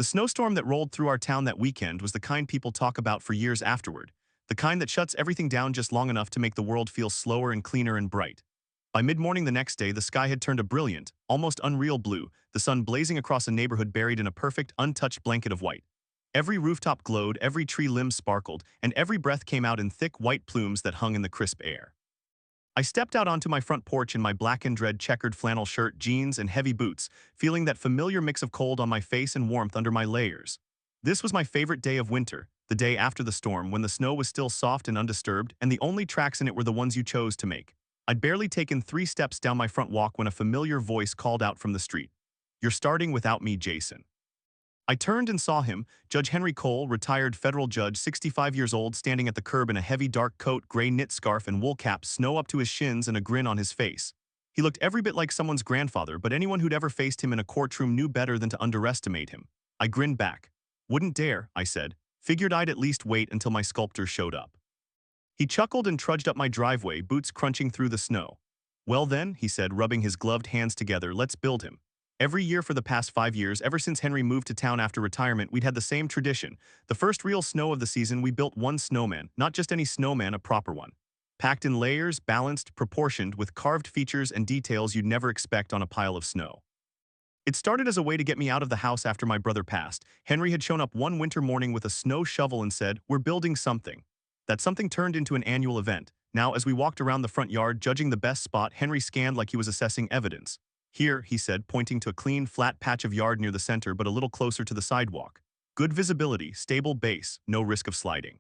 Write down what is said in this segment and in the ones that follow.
The snowstorm that rolled through our town that weekend was the kind people talk about for years afterward, the kind that shuts everything down just long enough to make the world feel slower and cleaner and bright. By mid-morning the next day, the sky had turned a brilliant, almost unreal blue, the sun blazing across a neighborhood buried in a perfect, untouched blanket of white. Every rooftop glowed, every tree limb sparkled, and every breath came out in thick white plumes that hung in the crisp air. I stepped out onto my front porch in my black and red checkered flannel shirt, jeans, and heavy boots, feeling that familiar mix of cold on my face and warmth under my layers. This was my favorite day of winter, the day after the storm when the snow was still soft and undisturbed, and the only tracks in it were the ones you chose to make. I'd barely taken 3 steps down my front walk when a familiar voice called out from the street. "You're starting without me, Jason." I turned and saw him, Judge Henry Cole, retired federal judge, 65 years old, standing at the curb in a heavy dark coat, gray knit scarf and wool cap, snow up to his shins and a grin on his face. He looked every bit like someone's grandfather, but anyone who'd ever faced him in a courtroom knew better than to underestimate him. I grinned back. "Wouldn't dare," I said. "Figured I'd at least wait until my sculptor showed up." He chuckled and trudged up my driveway, boots crunching through the snow. "Well then," he said, rubbing his gloved hands together, "let's build him." Every year for the past 5 years, ever since Henry moved to town after retirement, we'd had the same tradition. The first real snow of the season, we built one snowman, not just any snowman, a proper one. Packed in layers, balanced, proportioned, with carved features and details you'd never expect on a pile of snow. It started as a way to get me out of the house after my brother passed. Henry had shown up one winter morning with a snow shovel and said, "We're building something." That something turned into an annual event. Now, as we walked around the front yard, judging the best spot, Henry scanned like he was assessing evidence. "Here," he said, pointing to a clean, flat patch of yard near the center but a little closer to the sidewalk. "Good visibility, stable base, no risk of sliding."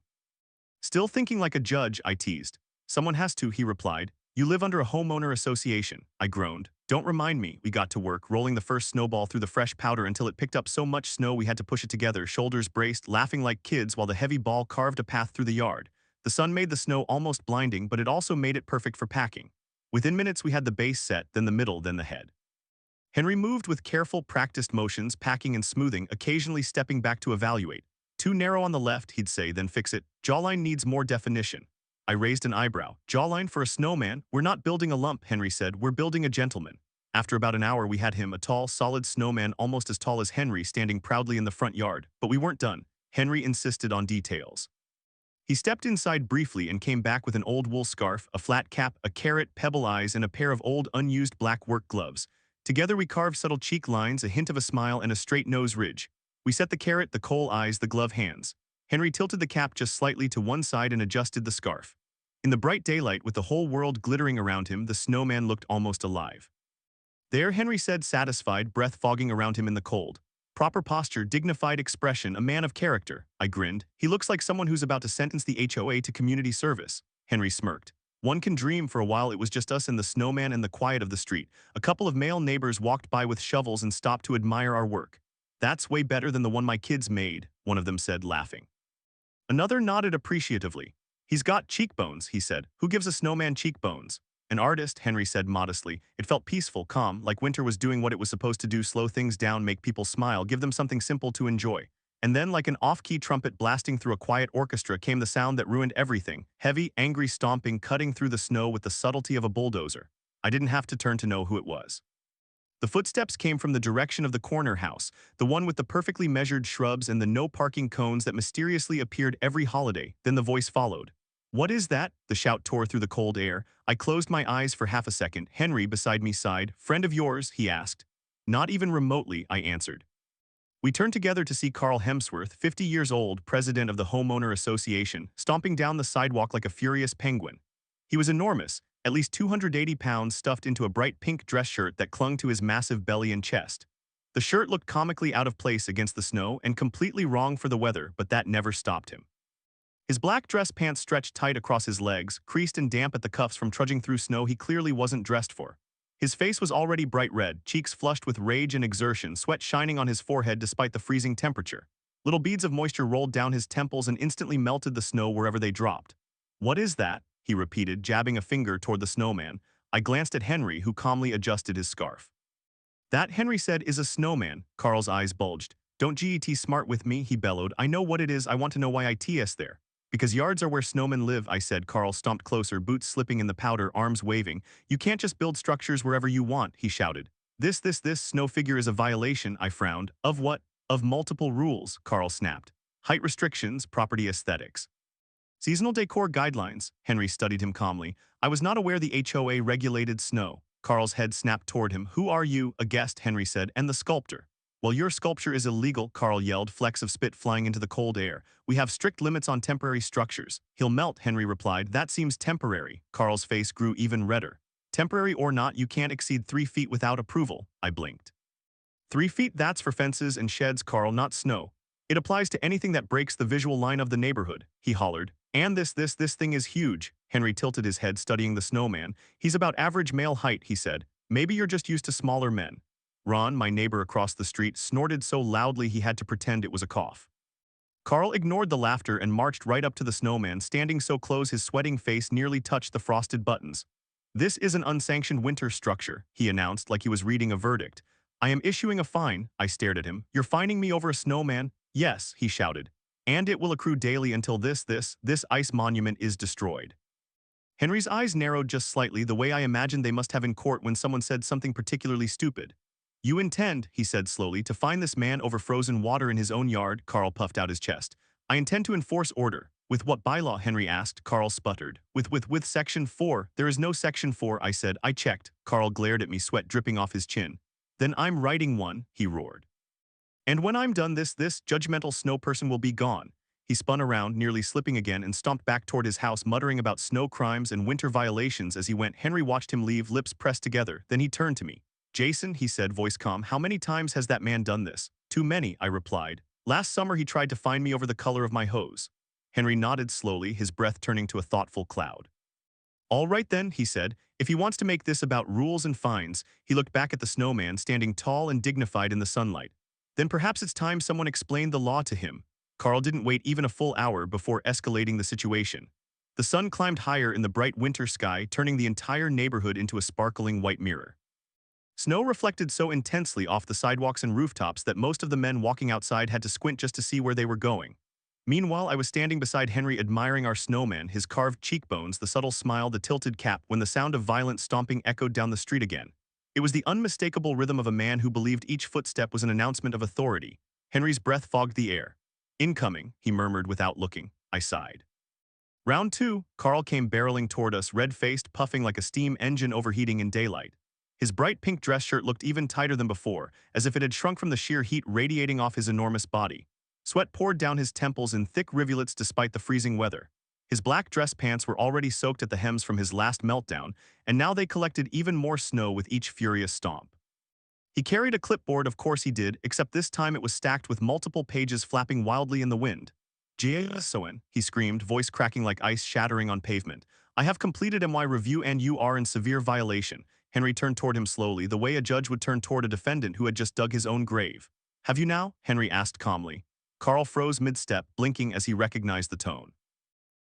"Still thinking like a judge," I teased. "Someone has to," he replied. "You live under a homeowner association," I groaned. "Don't remind me." We got to work, rolling the first snowball through the fresh powder until it picked up so much snow we had to push it together, shoulders braced, laughing like kids while the heavy ball carved a path through the yard. The sun made the snow almost blinding, but it also made it perfect for packing. Within minutes we had the base set, then the middle, then the head. Henry moved with careful, practiced motions, packing and smoothing, occasionally stepping back to evaluate. "Too narrow on the left," he'd say, then fix it. "Jawline needs more definition." I raised an eyebrow. "Jawline for a snowman? We're not building a lump," Henry said. "We're building a gentleman." After about an hour we had him, a tall, solid snowman almost as tall as Henry, standing proudly in the front yard. But we weren't done. Henry insisted on details. He stepped inside briefly and came back with an old wool scarf, a flat cap, a carrot, pebble eyes, and a pair of old, unused black work gloves. Together we carved subtle cheek lines, a hint of a smile, and a straight nose ridge. We set the carrot, the coal eyes, the glove hands. Henry tilted the cap just slightly to one side and adjusted the scarf. In the bright daylight, with the whole world glittering around him, the snowman looked almost alive. "There," Henry said, satisfied, breath fogging around him in the cold. "Proper posture, dignified expression, a man of character." I grinned. "He looks like someone who's about to sentence the HOA to community service." Henry smirked. "One can dream." For a while it was just us and the snowman and the quiet of the street. A couple of male neighbors walked by with shovels and stopped to admire our work. "That's way better than the one my kids made," one of them said, laughing. Another nodded appreciatively. "He's got cheekbones," he said. "Who gives a snowman cheekbones?" "An artist," Henry said modestly. It felt peaceful, calm, like winter was doing what it was supposed to do: slow things down, make people smile, give them something simple to enjoy. And then, like an off-key trumpet blasting through a quiet orchestra, came the sound that ruined everything: heavy, angry stomping, cutting through the snow with the subtlety of a bulldozer. I didn't have to turn to know who it was. The footsteps came from the direction of the corner house, the one with the perfectly measured shrubs and the no parking cones that mysteriously appeared every holiday. Then the voice followed. "What is that?" The shout tore through the cold air. I closed my eyes for half a second. Henry, beside me, sighed. "Friend of yours?" he asked. "Not even remotely," I answered. We turned together to see Carl Hemsworth, 50 years old, president of the Homeowner Association, stomping down the sidewalk like a furious penguin. He was enormous, at least 280 pounds, stuffed into a bright pink dress shirt that clung to his massive belly and chest. The shirt looked comically out of place against the snow and completely wrong for the weather, but that never stopped him. His black dress pants stretched tight across his legs, creased and damp at the cuffs from trudging through snow he clearly wasn't dressed for. His face was already bright red, cheeks flushed with rage and exertion, sweat shining on his forehead despite the freezing temperature. Little beads of moisture rolled down his temples and instantly melted the snow wherever they dropped. "What is that?" he repeated, jabbing a finger toward the snowman. I glanced at Henry, who calmly adjusted his scarf. "That," Henry said, "is a snowman." Carl's eyes bulged. "Don't get smart with me," he bellowed. "I know what it is. I want to know why it's there." "Because yards are where snowmen live," I said. Carl stomped closer, boots slipping in the powder, arms waving. "You can't just build structures wherever you want," he shouted. This snow figure is a violation," I frowned. "Of what?" Of multiple rules, Carl snapped. Height restrictions, property aesthetics. Seasonal decor guidelines, Henry studied him calmly. I was not aware the HOA regulated snow. Carl's head snapped toward him. Who are you? A guest, Henry said, and the sculptor. Well, your sculpture is illegal, Carl yelled, flecks of spit flying into the cold air. We have strict limits on temporary structures. He'll melt, Henry replied. That seems temporary. Carl's face grew even redder. Temporary or not, you can't exceed 3 feet without approval, I blinked. 3 feet, that's for fences and sheds, Carl, not snow. It applies to anything that breaks the visual line of the neighborhood, he hollered. And this thing is huge. Henry tilted his head, studying the snowman. He's about average male height, he said. Maybe you're just used to smaller men. Ron, my neighbor across the street, snorted so loudly he had to pretend it was a cough. Carl ignored the laughter and marched right up to the snowman, standing so close his sweating face nearly touched the frosted buttons. This is an unsanctioned winter structure, he announced like he was reading a verdict. I am issuing a fine, I stared at him. You're fining me over a snowman? Yes, he shouted. And it will accrue daily until this ice monument is destroyed. Henry's eyes narrowed just slightly, the way I imagined they must have in court when someone said something particularly stupid. You intend, he said slowly, to fine this man over frozen water in his own yard, Carl puffed out his chest. I intend to enforce order. With what bylaw, Henry asked, Carl sputtered. With Section 4. There is no Section 4, I said. I checked. Carl glared at me, sweat dripping off his chin. Then I'm writing one, he roared. And when I'm done this judgmental snow person will be gone. He spun around, nearly slipping again, and stomped back toward his house, muttering about snow crimes and winter violations as he went. Henry watched him leave, lips pressed together. Then he turned to me. Jason, he said, voice calm, how many times has that man done this? Too many, I replied. Last summer he tried to fine me over the color of my hose. Henry nodded slowly, his breath turning to a thoughtful cloud. All right then, he said, if he wants to make this about rules and fines. He looked back at the snowman, standing tall and dignified in the sunlight. Then perhaps it's time someone explained the law to him. Carl didn't wait even a full hour before escalating the situation. The sun climbed higher in the bright winter sky, turning the entire neighborhood into a sparkling white mirror. Snow reflected so intensely off the sidewalks and rooftops that most of the men walking outside had to squint just to see where they were going. Meanwhile, I was standing beside Henry, admiring our snowman, his carved cheekbones, the subtle smile, the tilted cap, when the sound of violent stomping echoed down the street again. It was the unmistakable rhythm of a man who believed each footstep was an announcement of authority. Henry's breath fogged the air. Incoming, he murmured without looking. I sighed. Round 2, Carl came barreling toward us, red-faced, puffing like a steam engine overheating in daylight. His bright pink dress shirt looked even tighter than before, as if it had shrunk from the sheer heat radiating off his enormous body. Sweat poured down his temples in thick rivulets despite the freezing weather. His black dress pants were already soaked at the hems from his last meltdown, and now they collected even more snow with each furious stomp. He carried a clipboard, of course he did, except this time it was stacked with multiple pages flapping wildly in the wind. Jason, he screamed, voice cracking like ice shattering on pavement. I have completed my review and you are in severe violation. Henry turned toward him slowly, the way a judge would turn toward a defendant who had just dug his own grave. Have you now? Henry asked calmly. Carl froze mid-step, blinking as he recognized the tone.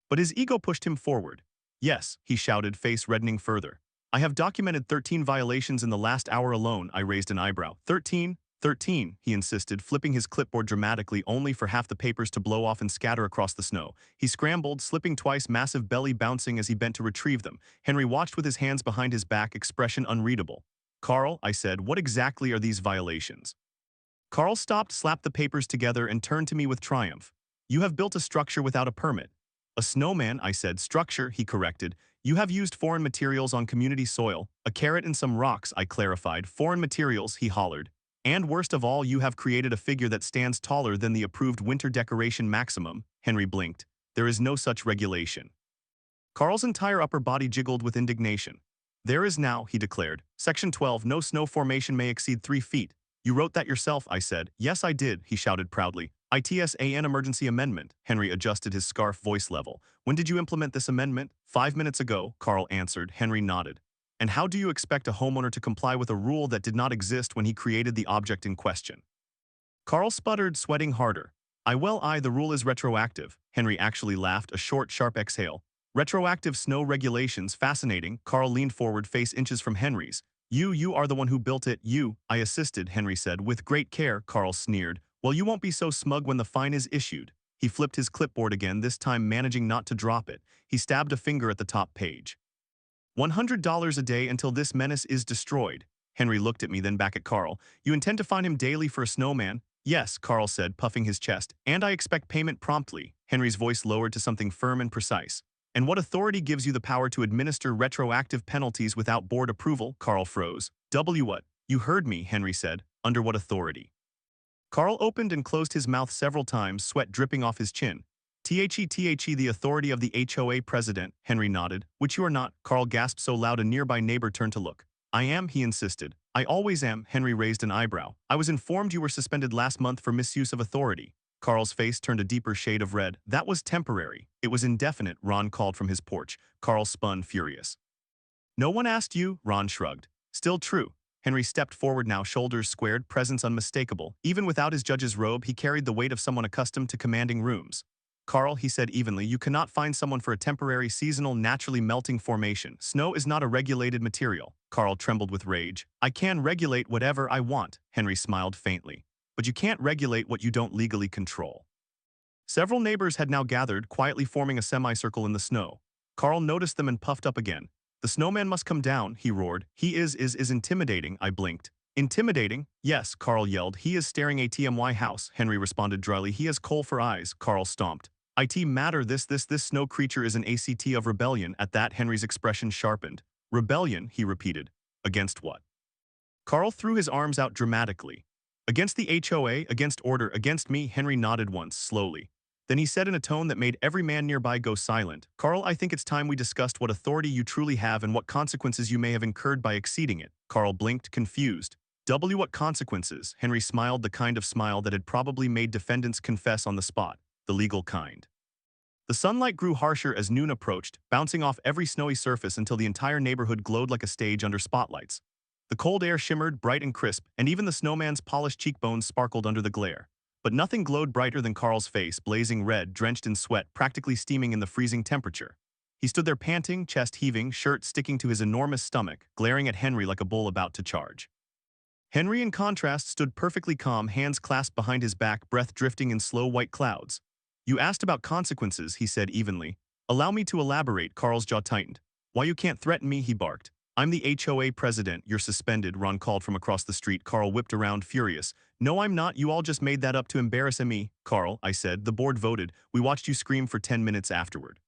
But his ego pushed him forward. Yes, he shouted, face reddening further. I have documented 13 violations in the last hour alone. I raised an eyebrow. 13? 13, he insisted, flipping his clipboard dramatically only for half the papers to blow off and scatter across the snow. He scrambled, slipping twice, massive belly bouncing as he bent to retrieve them. Henry watched with his hands behind his back, expression unreadable. Carl, I said, what exactly are these violations? Carl stopped, slapped the papers together, and turned to me with triumph. You have built a structure without a permit. A snowman, I said. Structure, he corrected. You have used foreign materials on community soil. A carrot and some rocks, I clarified. Foreign materials, he hollered. And worst of all, you have created a figure that stands taller than the approved winter decoration maximum. Henry blinked. There is no such regulation. Carl's entire upper body jiggled with indignation. There is now, he declared. Section 12, no snow formation may exceed 3 feet. You wrote that yourself, I said. Yes, I did, he shouted proudly. ITSAN emergency amendment. Henry adjusted his scarf voice level. When did you implement this amendment? 5 minutes ago, Carl answered. Henry nodded. And how do you expect a homeowner to comply with a rule that did not exist when he created the object in question? Carl sputtered, sweating harder. The rule is retroactive. Henry actually laughed, a short, sharp exhale. Retroactive snow regulations, fascinating. Carl leaned forward, face inches from Henry's. You are the one who built it. I assisted, Henry said. With great care, Carl sneered. Well, you won't be so smug when the fine is issued. He flipped his clipboard again, this time managing not to drop it. He stabbed a finger at the top page. $100 a day until this menace is destroyed. Henry looked at me, then back at Carl. You intend to fine him daily for a snowman? Yes, Carl said, puffing his chest, and I expect payment promptly. Henry's voice lowered to something firm and precise. And what authority gives you the power to administer retroactive penalties without board approval? Carl froze. What? You heard me, Henry said. Under what authority? Carl opened and closed his mouth several times, sweat dripping off his chin. The authority of the HOA president, Henry nodded. Which you are not, Carl gasped so loud a nearby neighbor turned to look. I am, he insisted. I always am, Henry raised an eyebrow. I was informed you were suspended last month for misuse of authority. Carl's face turned a deeper shade of red. That was temporary. It was indefinite, Ron called from his porch. Carl spun, furious. No one asked you, Ron shrugged. Still true. Henry stepped forward now, shoulders squared, presence unmistakable. Even without his judge's robe, he carried the weight of someone accustomed to commanding rooms. Carl, he said evenly, you cannot find someone for a temporary, seasonal, naturally melting formation. Snow is not a regulated material. Carl trembled with rage. I can regulate whatever I want, Henry smiled faintly. But you can't regulate what you don't legally control. Several neighbors had now gathered, quietly forming a semicircle in the snow. Carl noticed them and puffed up again. The snowman must come down, he roared. He is intimidating, I blinked. Intimidating? Yes, Carl yelled. He is staring ATMY house, Henry responded dryly. He has coal for eyes, Carl stomped. IT matter this snow creature is an ACT of rebellion. At that, Henry's expression sharpened. Rebellion, he repeated. Against what? Carl threw his arms out dramatically. Against the HOA, against order, against me, Henry nodded once, slowly. Then he said in a tone that made every man nearby go silent, Carl, I think it's time we discussed what authority you truly have and what consequences you may have incurred by exceeding it. Carl blinked, confused. What consequences? Henry smiled, the kind of smile that had probably made defendants confess on the spot, the legal kind. The sunlight grew harsher as noon approached, bouncing off every snowy surface until the entire neighborhood glowed like a stage under spotlights. The cold air shimmered, bright and crisp, and even the snowman's polished cheekbones sparkled under the glare. But nothing glowed brighter than Carl's face, blazing red, drenched in sweat, practically steaming in the freezing temperature. He stood there panting, chest heaving, shirt sticking to his enormous stomach, glaring at Henry like a bull about to charge. Henry, in contrast, stood perfectly calm, hands clasped behind his back, breath drifting in slow white clouds. You asked about consequences, he said evenly. Allow me to elaborate, Carl's jaw tightened. Why you can't threaten me, he barked. I'm the HOA president, you're suspended, Ron called from across the street. Carl whipped around, furious. No, I'm not, you all just made that up to embarrass me. Carl, I said, the board voted. We watched you scream for 10 minutes afterward.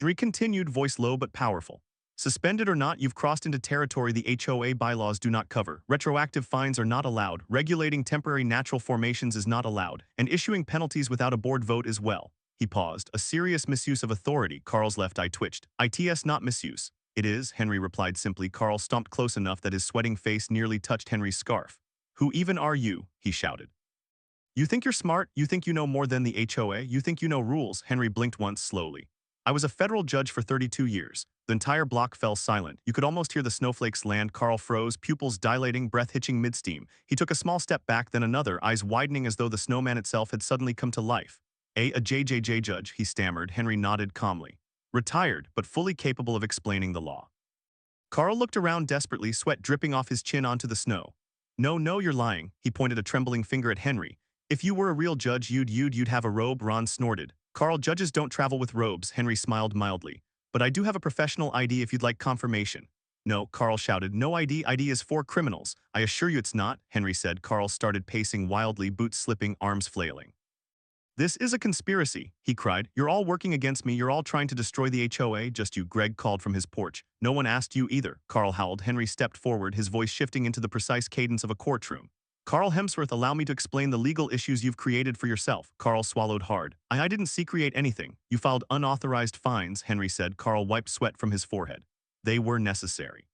Henry continued, voice low but powerful. Suspended or not, you've crossed into territory the HOA bylaws do not cover. Retroactive fines are not allowed. Regulating temporary natural formations is not allowed. And issuing penalties without a board vote as well. He paused. A serious misuse of authority. Carl's left eye twitched. ITS not misuse. It is, Henry replied simply. Carl stomped close enough that his sweating face nearly touched Henry's scarf. Who even are you? He shouted. You think you're smart? You think you know more than the HOA? You think you know rules? Henry blinked once slowly. I was a federal judge for 32 years. The entire block fell silent. You could almost hear the snowflakes land. Carl froze, pupils dilating, breath hitching mid-steam. He took a small step back, then another, eyes widening as though the snowman itself had suddenly come to life. A JJJ judge, he stammered. Henry nodded calmly. Retired, but fully capable of explaining the law. Carl looked around desperately, sweat dripping off his chin onto the snow. No, you're lying. He pointed a trembling finger at Henry. If you were a real judge, you'd have a robe, Ron snorted. Carl, judges don't travel with robes, Henry smiled mildly. But I do have a professional ID if you'd like confirmation. No, Carl shouted. No ID is for criminals. I assure you it's not, Henry said. Carl started pacing wildly, boots slipping, arms flailing. This is a conspiracy, he cried. You're all working against me. You're all trying to destroy the HOA. Just you, Greg called from his porch. No one asked you either, Carl howled. Henry stepped forward, his voice shifting into the precise cadence of a courtroom. Carl Hemsworth, allow me to explain the legal issues you've created for yourself. Carl swallowed hard. I didn't create anything. You filed unauthorized fines, Henry said. Carl wiped sweat from his forehead. They were necessary.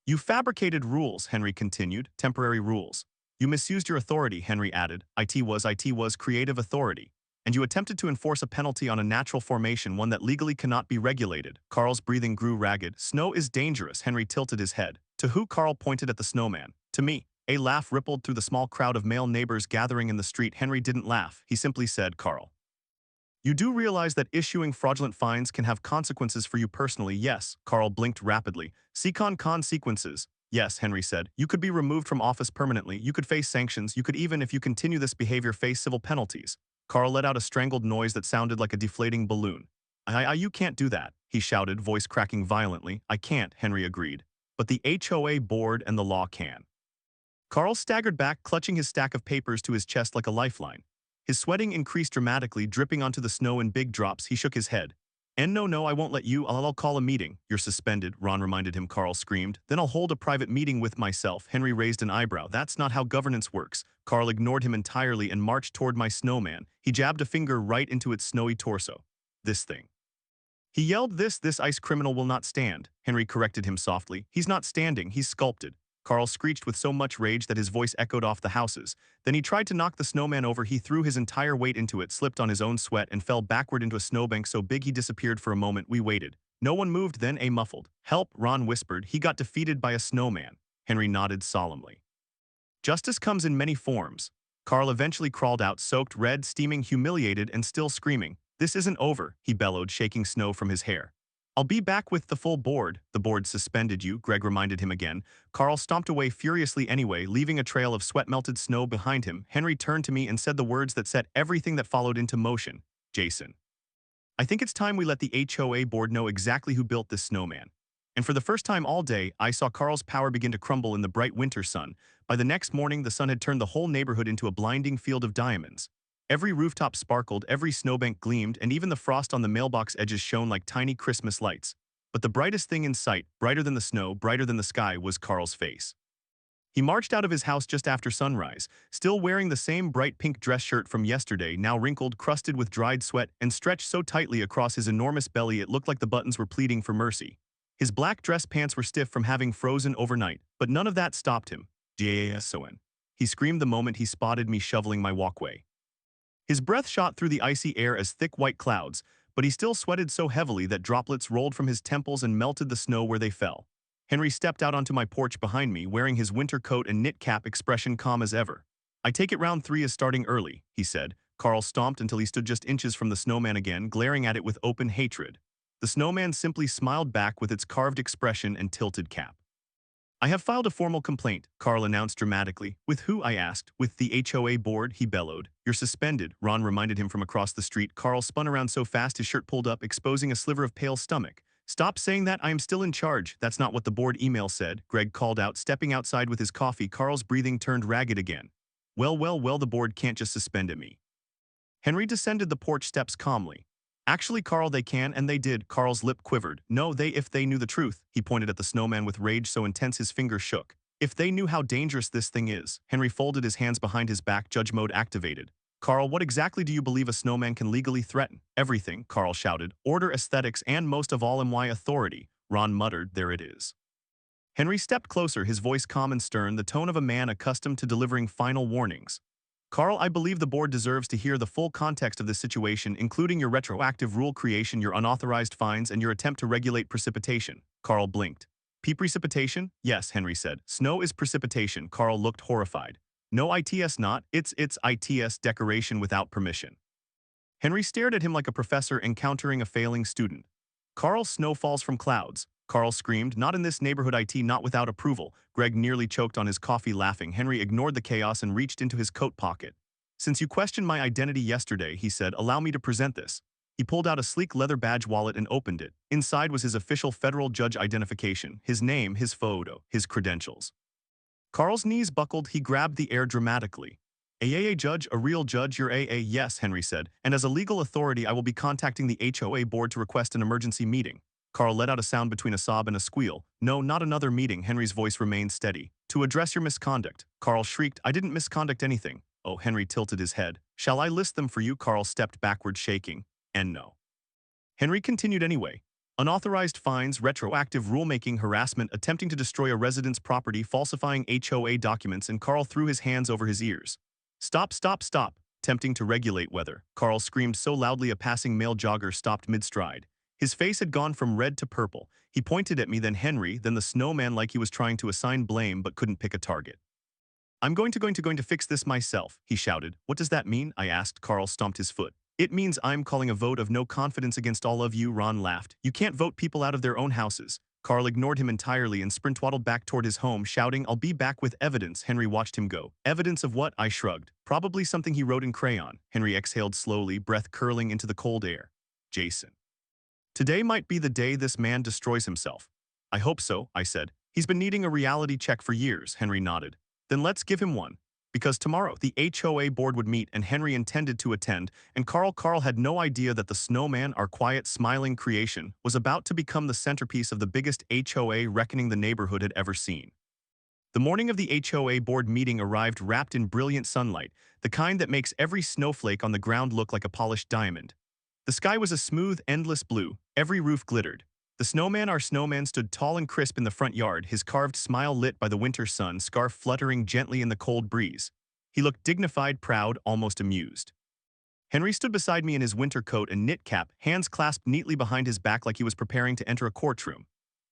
You fabricated rules, Henry continued. Temporary rules. You misused your authority, Henry added. IT was creative authority. And you attempted to enforce a penalty on a natural formation, one that legally cannot be regulated. Carl's breathing grew ragged. Snow is dangerous, Henry tilted his head. To who? Carl pointed at the snowman. To me. A laugh rippled through the small crowd of male neighbors gathering in the street. Henry didn't laugh. He simply said, Carl, you do realize that issuing fraudulent fines can have consequences for you personally? Yes. Carl blinked rapidly. Consequences. Yes, Henry said. You could be removed from office permanently. You could face sanctions. You could even, if you continue this behavior, face civil penalties. Carl let out a strangled noise that sounded like a deflating balloon. You can't do that, he shouted, voice cracking violently. I can't, Henry agreed. But the HOA board and the law can. Carl staggered back, clutching his stack of papers to his chest like a lifeline. His sweating increased dramatically, dripping onto the snow in big drops. He shook his head. And no, I won't let you. I'll call a meeting. You're suspended, Ron reminded him. Carl screamed. Then I'll hold a private meeting with myself. Henry raised an eyebrow. That's not how governance works. Carl ignored him entirely and marched toward my snowman. He jabbed a finger right into its snowy torso. This thing. He yelled, this ice criminal will not stand. Henry corrected him softly. He's not standing, he's sculpted. Carl screeched with so much rage that his voice echoed off the houses. Then he tried to knock the snowman over. He threw his entire weight into it, slipped on his own sweat, and fell backward into a snowbank so big he disappeared for a moment. We waited. No one moved, then a muffled "Help," Ron whispered. He got defeated by a snowman. Henry nodded solemnly. Justice comes in many forms. Carl eventually crawled out, soaked, red, steaming, humiliated, and still screaming. This isn't over, he bellowed, shaking snow from his hair. I'll be back with the full board. The board suspended you, Greg reminded him again. Carl stomped away furiously anyway, leaving a trail of sweat-melted snow behind him. Henry turned to me and said the words that set everything that followed into motion. Jason. I think it's time we let the HOA board know exactly who built this snowman. And for the first time all day, I saw Carl's power begin to crumble in the bright winter sun. By the next morning, the sun had turned the whole neighborhood into a blinding field of diamonds. Every rooftop sparkled, every snowbank gleamed, and even the frost on the mailbox edges shone like tiny Christmas lights. But the brightest thing in sight, brighter than the snow, brighter than the sky, was Carl's face. He marched out of his house just after sunrise, still wearing the same bright pink dress shirt from yesterday, now wrinkled, crusted with dried sweat, and stretched so tightly across his enormous belly it looked like the buttons were pleading for mercy. His black dress pants were stiff from having frozen overnight, but none of that stopped him. Jason. He screamed the moment he spotted me shoveling my walkway. His breath shot through the icy air as thick white clouds, but he still sweated so heavily that droplets rolled from his temples and melted the snow where they fell. Henry stepped out onto my porch behind me, wearing his winter coat and knit cap, expression calm as ever. I take it round 3 is starting early, he said. Carl stomped until he stood just inches from the snowman again, glaring at it with open hatred. The snowman simply smiled back with its carved expression and tilted cap. I have filed a formal complaint, Carl announced dramatically. With who? I asked. With the HOA board, he bellowed. You're suspended, Ron reminded him from across the street. Carl spun around so fast his shirt pulled up, exposing a sliver of pale stomach. Stop saying that, I am still in charge. That's not what the board email said, Greg called out, stepping outside with his coffee. Carl's breathing turned ragged again. Well, the board can't just suspend me. Henry descended the porch steps calmly. Actually, Carl, they can, and they did. Carl's lip quivered. No, if they knew the truth. He pointed at the snowman with rage so intense his fingers shook. If they knew how dangerous this thing is. Henry folded his hands behind his back, judge mode activated. Carl, what exactly do you believe a snowman can legally threaten? Everything, Carl shouted. Order, aesthetics, and most of all my authority. Ron muttered, there it is. Henry stepped closer, his voice calm and stern, the tone of a man accustomed to delivering final warnings. Carl, I believe the board deserves to hear the full context of this situation, including your retroactive rule creation, your unauthorized fines, and your attempt to regulate precipitation. Carl blinked. Precipitation? Yes, Henry said. Snow is precipitation. Carl looked horrified. No, its not. It's its decoration without permission. Henry stared at him like a professor encountering a failing student. Carl, snow falls from clouds. Carl screamed, not in this neighborhood, not without approval. Greg nearly choked on his coffee, laughing. Henry ignored the chaos and reached into his coat pocket. Since you questioned my identity yesterday, he said, allow me to present this. He pulled out a sleek leather badge wallet and opened it. Inside was his official federal judge identification, his name, his photo, his credentials. Carl's knees buckled. He grabbed the air dramatically. A judge, a real judge, you're yes, Henry said, and as a legal authority I will be contacting the HOA board to request an emergency meeting. Carl let out a sound between a sob and a squeal. No, not another meeting. Henry's voice remained steady. To address your misconduct. Carl shrieked, I didn't misconduct anything. Oh, Henry tilted his head. Shall I list them for you? Carl stepped backward, shaking. And no. Henry continued anyway. Unauthorized fines, retroactive rulemaking, harassment, attempting to destroy a resident's property, falsifying HOA documents, and Carl threw his hands over his ears. Stop. Tempting to regulate weather. Carl screamed so loudly a passing male jogger stopped mid-stride. His face had gone from red to purple. He pointed at me, then Henry, then the snowman, like he was trying to assign blame but couldn't pick a target. I'm going to fix this myself, he shouted. What does that mean? I asked. Carl stomped his foot. It means I'm calling a vote of no confidence against all of you. Ron laughed. You can't vote people out of their own houses. Carl ignored him entirely and sprint-waddled back toward his home, shouting, I'll be back with evidence. Henry watched him go. Evidence of what? I shrugged. Probably something he wrote in crayon. Henry exhaled slowly, breath curling into the cold air. Jason. Today might be the day this man destroys himself. I hope so, I said. He's been needing a reality check for years, Henry nodded. Then let's give him one. Because tomorrow, the HOA board would meet and Henry intended to attend, and Carl had no idea that the Snowman, our quiet, smiling creation, was about to become the centerpiece of the biggest HOA reckoning the neighborhood had ever seen. The morning of the HOA board meeting arrived wrapped in brilliant sunlight, the kind that makes every snowflake on the ground look like a polished diamond. The sky was a smooth, endless blue, every roof glittered. The snowman, our snowman, stood tall and crisp in the front yard, his carved smile lit by the winter sun, scarf fluttering gently in the cold breeze. He looked dignified, proud, almost amused. Henry stood beside me in his winter coat and knit cap, hands clasped neatly behind his back like he was preparing to enter a courtroom.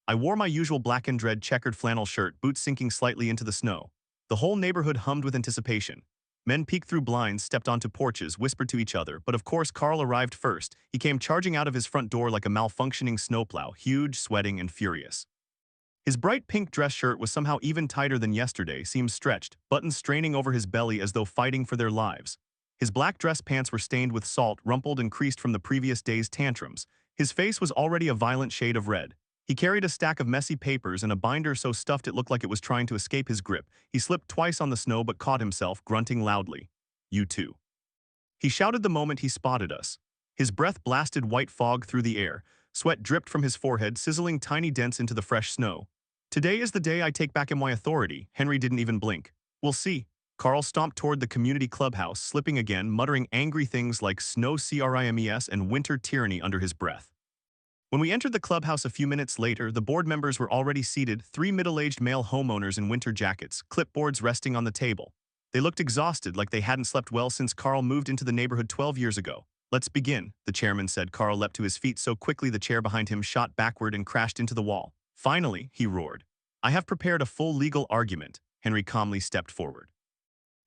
I wore my usual black and red checkered flannel shirt, boots sinking slightly into the snow. The whole neighborhood hummed with anticipation. Men peeked through blinds, stepped onto porches, whispered to each other, but of course Carl arrived first. He came charging out of his front door like a malfunctioning snowplow, huge, sweating, and furious. His bright pink dress shirt was somehow even tighter than yesterday, seemed stretched, buttons straining over his belly as though fighting for their lives. His black dress pants were stained with salt, rumpled and creased from the previous day's tantrums. His face was already a violent shade of red. He carried a stack of messy papers and a binder so stuffed it looked like it was trying to escape his grip. He slipped twice on the snow but caught himself, grunting loudly. "You too." He shouted the moment he spotted us. His breath blasted white fog through the air. Sweat dripped from his forehead, sizzling tiny dents into the fresh snow. "Today is the day I take back my authority." Henry didn't even blink. "We'll see." Carl stomped toward the community clubhouse, slipping again, muttering angry things like snow crimes and winter tyranny under his breath. When we entered the clubhouse a few minutes later, the board members were already seated, three middle-aged male homeowners in winter jackets, clipboards resting on the table. They looked exhausted, like they hadn't slept well since Carl moved into the neighborhood 12 years ago. "Let's begin," the chairman said. Carl leapt to his feet so quickly the chair behind him shot backward and crashed into the wall. "Finally," he roared. "I have prepared a full legal argument." Henry calmly stepped forward.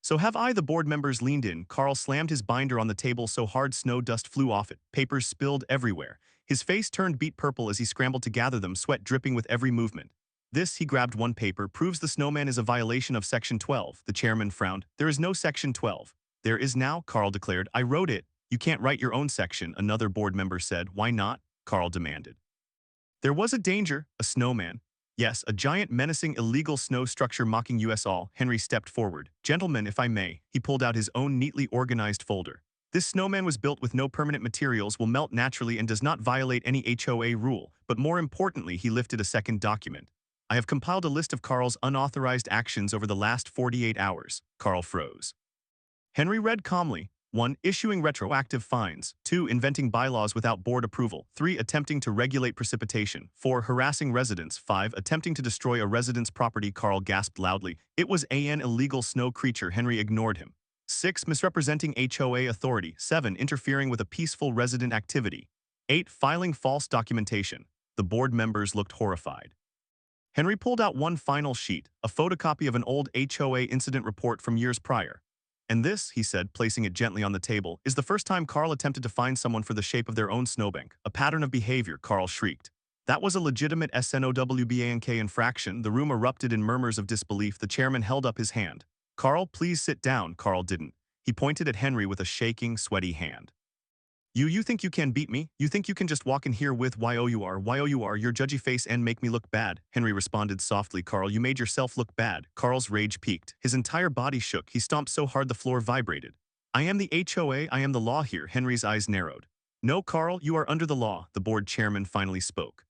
"So have I." The board members leaned in. Carl slammed his binder on the table so hard snow dust flew off it. Papers spilled everywhere. His face turned beet purple as he scrambled to gather them, sweat dripping with every movement. "This," he grabbed one paper, "proves the snowman is a violation of Section 12. The chairman frowned. "There is no Section 12. "There is now," Carl declared. "I wrote it." "You can't write your own section," another board member said. "Why not?" Carl demanded. "There was a danger, a snowman." "Yes, a giant, menacing, illegal snow structure mocking us all." Henry stepped forward. "Gentlemen, if I may." He pulled out his own neatly organized folder. "This snowman was built with no permanent materials, will melt naturally, and does not violate any HOA rule." But more importantly, he lifted a second document. "I have compiled a list of Carl's unauthorized actions over the last 48 hours. Carl froze. Henry read calmly. 1. Issuing retroactive fines. 2. Inventing bylaws without board approval. 3. Attempting to regulate precipitation. 4. Harassing residents. 5. Attempting to destroy a resident's property. Carl gasped loudly. It was an illegal snow creature. Henry ignored him. 6. Misrepresenting HOA authority. 7. Interfering with a peaceful resident activity. 8. Filing false documentation. The board members looked horrified. Henry pulled out one final sheet, a photocopy of an old HOA incident report from years prior. "And this," he said, placing it gently on the table, "is the first time Carl attempted to fine someone for the shape of their own snowbank. A pattern of behavior," Carl shrieked. "That was a legitimate SNOWBANK infraction." The room erupted in murmurs of disbelief. The chairman held up his hand. "Carl, please sit down." Carl didn't. He pointed at Henry with a shaking, sweaty hand. You think you can beat me? You think you can just walk in here with yo you are, your judgy face and make me look bad?" Henry responded softly. "Carl, you made yourself look bad." Carl's rage peaked. His entire body shook. He stomped so hard the floor vibrated. "I am the HOA, I am the law here." Henry's eyes narrowed. "No, Carl, you are under the law," the board chairman finally spoke.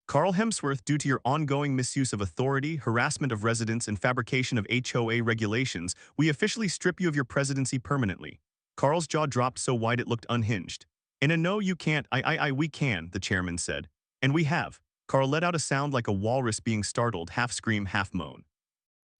"Carl Hemsworth, due to your ongoing misuse of authority, harassment of residents, and fabrication of HOA regulations, we officially strip you of your presidency permanently." Carl's jaw dropped so wide it looked unhinged. "In a no, you can't. We can," the chairman said. "And we have." Carl let out a sound like a walrus being startled, half scream, half moan.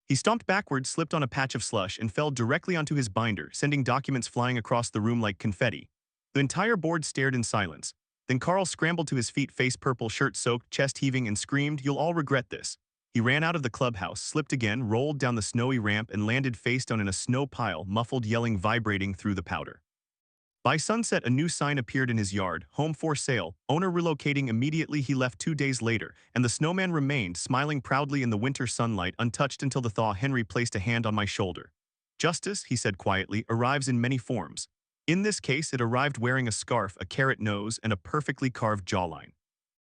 He stomped backward, slipped on a patch of slush, and fell directly onto his binder, sending documents flying across the room like confetti. The entire board stared in silence. Then Carl scrambled to his feet, face purple, shirt soaked, chest heaving, and screamed, "You'll all regret this." He ran out of the clubhouse, slipped again, rolled down the snowy ramp, and landed face down in a snow pile, muffled yelling vibrating through the powder. By sunset, a new sign appeared in his yard, "Home for sale, owner relocating immediately." He left 2 days later, and the snowman remained, smiling proudly in the winter sunlight, untouched until the thaw. Henry placed a hand on my shoulder. "Justice," he said quietly, "arrives in many forms. In this case, it arrived wearing a scarf, a carrot nose, and a perfectly carved jawline.